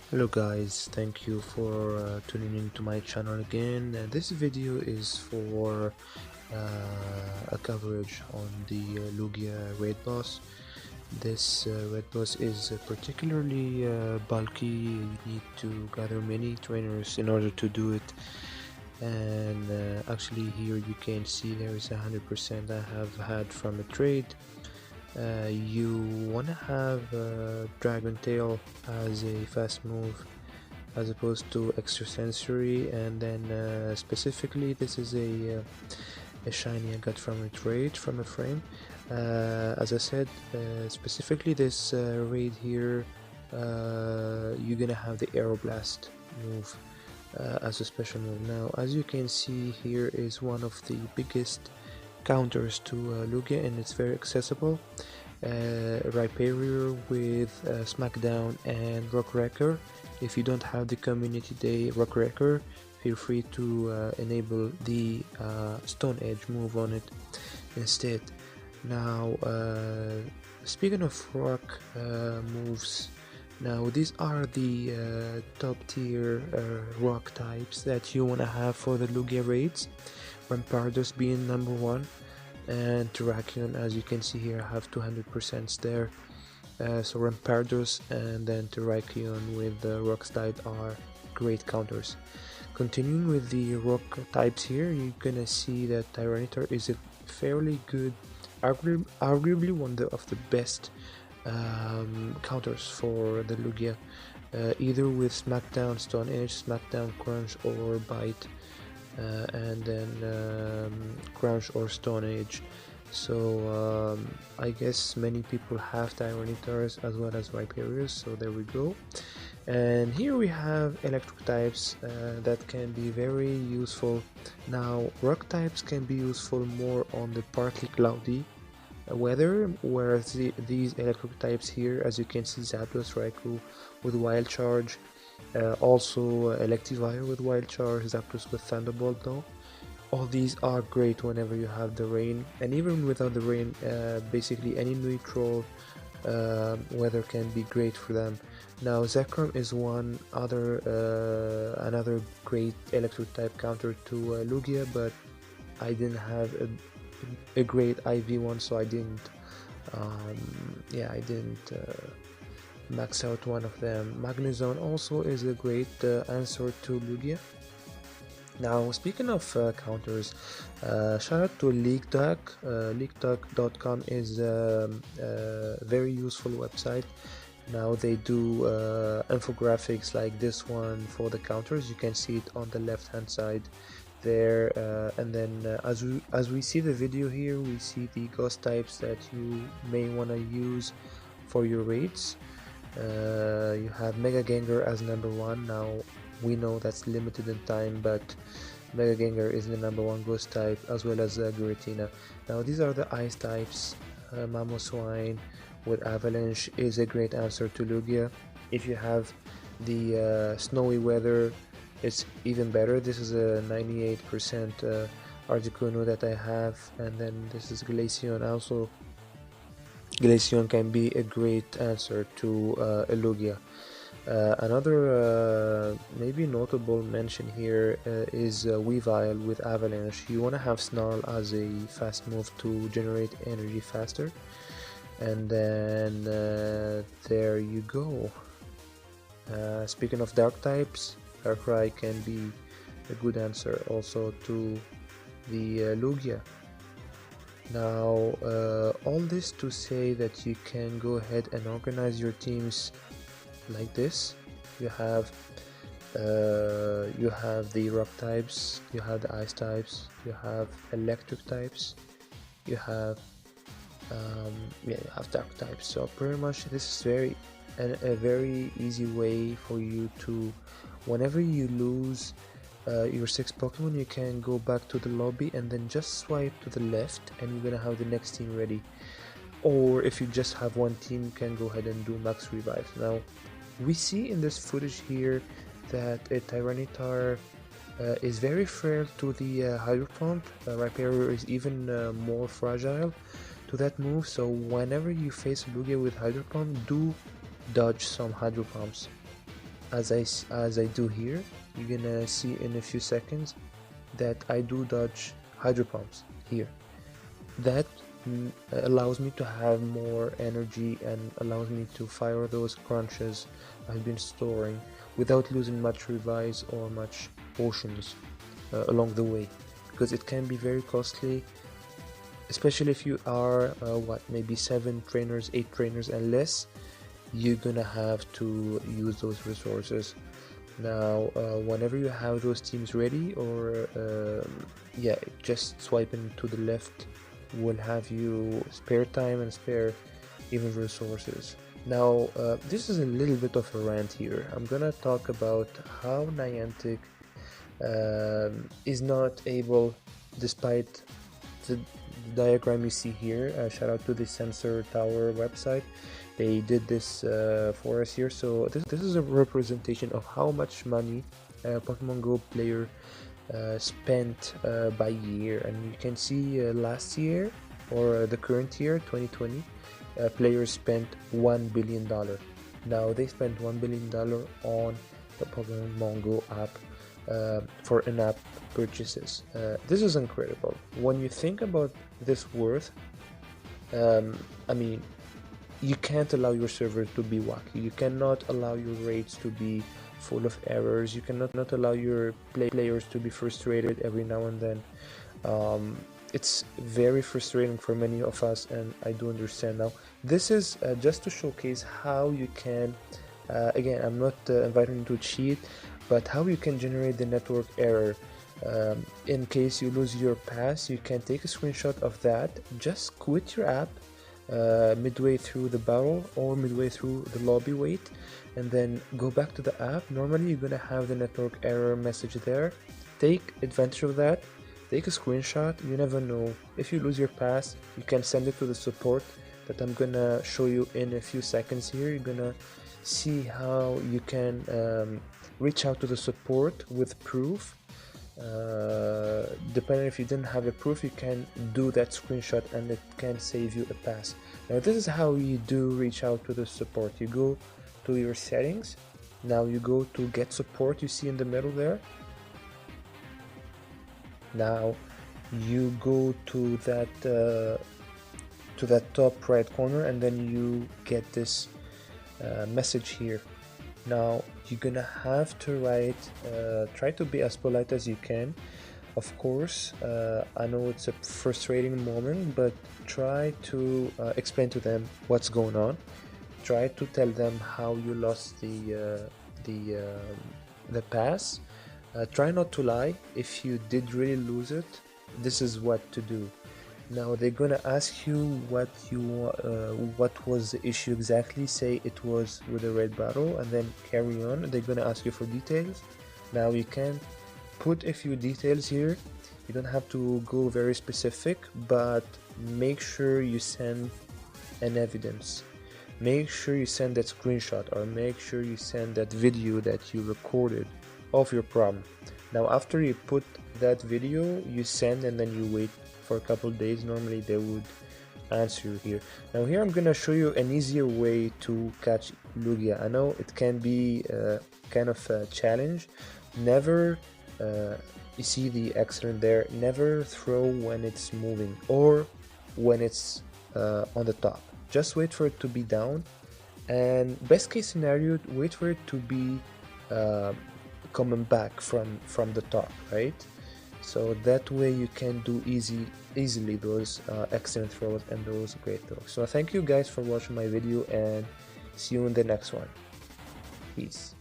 Hello guys, thank you for tuning in to my channel again. This video is for a coverage on the Lugia raid boss. This raid boss is particularly bulky. You need to gather many trainers in order to do it. And actually here you can see there is 100% I have had from a trade. You want to have Dragon Tail as a fast move as opposed to extrasensory, and then specifically this is a shiny I got from a trade from a frame. As I said, specifically this raid here, you're gonna have the Aeroblast move as a special move. Now as you can see, here is one of the biggest counters to Lugia, and it's very accessible. Rhyperior with Smackdown and Rock Wrecker. If you don't have the community day Rock Wrecker, feel free to enable the Stone Edge move on it instead. Now speaking of rock moves, now these are the top tier rock types that you want to have for the Lugia raids. Rampardos being number one, and Terrakion, as you can see here, I have 200% there. So Rampardos and then Terrakion with the rock type are great counters. Continuing with the rock types here, you're gonna see that Tyranitar is a fairly good, arguably one of the best counters for the Lugia, either with Smackdown, Stone Edge, Smackdown, Crunch, or Bite. And then Crunch or Stone Age. So I guess many people have Tyranitars as well as Rhyperiors, so there we go. And here we have electric types that can be very useful. Now rock types can be useful more on the partly cloudy weather, whereas these electric types here, as you can see, Zapdos, Raikou with Wild Charge, also Electivire with Wild Charge, Zapdos with Thunderbolt though. All these are great whenever you have the rain, and even without the rain, basically any neutral weather can be great for them. Now Zekrom is one other another great electric type counter to Lugia, but I didn't have a great IV one, so I didn't max out one of them. Magnezone also is a great answer to Lugia. Now speaking of counters, shout out to LeakDuck. LeakDuck.com is a very useful website. Now they do infographics like this one for the counters. You can see it on the left hand side there, and then as we see the video here, we see the ghost types that you may want to use for your raids. You have Mega Gengar as number one. Now we know that's limited in time, but Mega Gengar is the number one ghost type, as well as Giratina. Now these are the ice types. Mamoswine with Avalanche is a great answer to Lugia. If you have the snowy weather, it's even better. This is a 98% Articuno that I have, and then this is Glaceon also. Glaceon can be a great answer to Lugia. Another maybe notable mention here is Weavile with Avalanche. You want to have Snarl as a fast move to generate energy faster, and then there you go. Speaking of dark types, Darkrai can be a good answer also to the Lugia. Now all this to say that you can go ahead and organize your teams like this. You have the rock types, you have the ice types, you have electric types, you have you have dark types. So pretty much this is a very easy way for you to, whenever you lose your 6 Pokemon, you can go back to the lobby and then just swipe to the left, and you're gonna have the next team ready. Or if you just have one team, you can go ahead and do max revive. Now we see in this footage here that a Tyranitar is very frail to the Hydro Pump. Rhyperior is even more fragile to that move, so whenever you face Lugia with Hydro Pump, do dodge some Hydro Pumps. as I do here, you're gonna see in a few seconds that I do dodge hydro pumps here. That allows me to have more energy and allows me to fire those crunches I've been storing without losing much revives or much potions along the way, because it can be very costly, especially if you are maybe 7 trainers, 8 trainers and less. You're gonna have to use those resources. Now whenever you have those teams ready, or yeah, just swiping to the left will have you spare time and spare even resources. Now this is a little bit of a rant here. I'm gonna talk about how Niantic is not able, despite the diagram you see here. Shout out to the Sensor Tower website. They did this for us here. So this is a representation of how much money a Pokemon Go player spent by year, and you can see last year, or the current year 2020, players spent $1 billion. Now they spent $1 billion on the Pokemon Go app for in-app purchases. This is incredible. When you think about this worth, I mean, you can't allow your server to be wacky. You cannot allow your raids to be full of errors. You cannot not allow your players to be frustrated every now and then. It's very frustrating for many of us, and I do understand. Now this is just to showcase how you can, again, I'm not inviting you to cheat, but how you can generate the network error. In case you lose your pass, you can take a screenshot of that, just quit your app midway through the battle or midway through the lobby wait, and then go back to the app. Normally you're gonna have the network error message there. Take advantage of that, take a screenshot. You never know, if you lose your pass, you can send it to the support that I'm gonna show you in a few seconds here. You're gonna see how you can reach out to the support with proof. Depending if you didn't have a proof, you can do that screenshot and it can save you a pass. Now this is how you do reach out to the support. You go to your settings. Now you go to get support, you see in the middle there. Now you go to that top right corner, and then you get this message here. Now you're gonna have to write, try to be as polite as you can. Of course, I know it's a frustrating moment, but try to explain to them what's going on. Try to tell them how you lost the pass. Try not to lie. If you did really lose it, this is what to do. Now they're gonna ask you what was the issue exactly. Say it was with a red battle, and then carry on. They're gonna ask you for details. Now you can put a few details here. You don't have to go very specific, but make sure you send an evidence. Make sure you send that screenshot, or make sure you send that video that you recorded of your problem. Now after you put that video, you send, and then you wait for a couple days. Normally they would answer you here. Now here I'm gonna show you an easier way to catch Lugia. I know it can be kind of a challenge. Never, you see the accident there, never throw when it's moving or when it's on the top. Just wait for it to be down, and best case scenario, wait for it to be coming back from the top, right? So that way you can do easily those excellent throws and those great throws. So thank you guys for watching my video, and see you in the next one. Peace.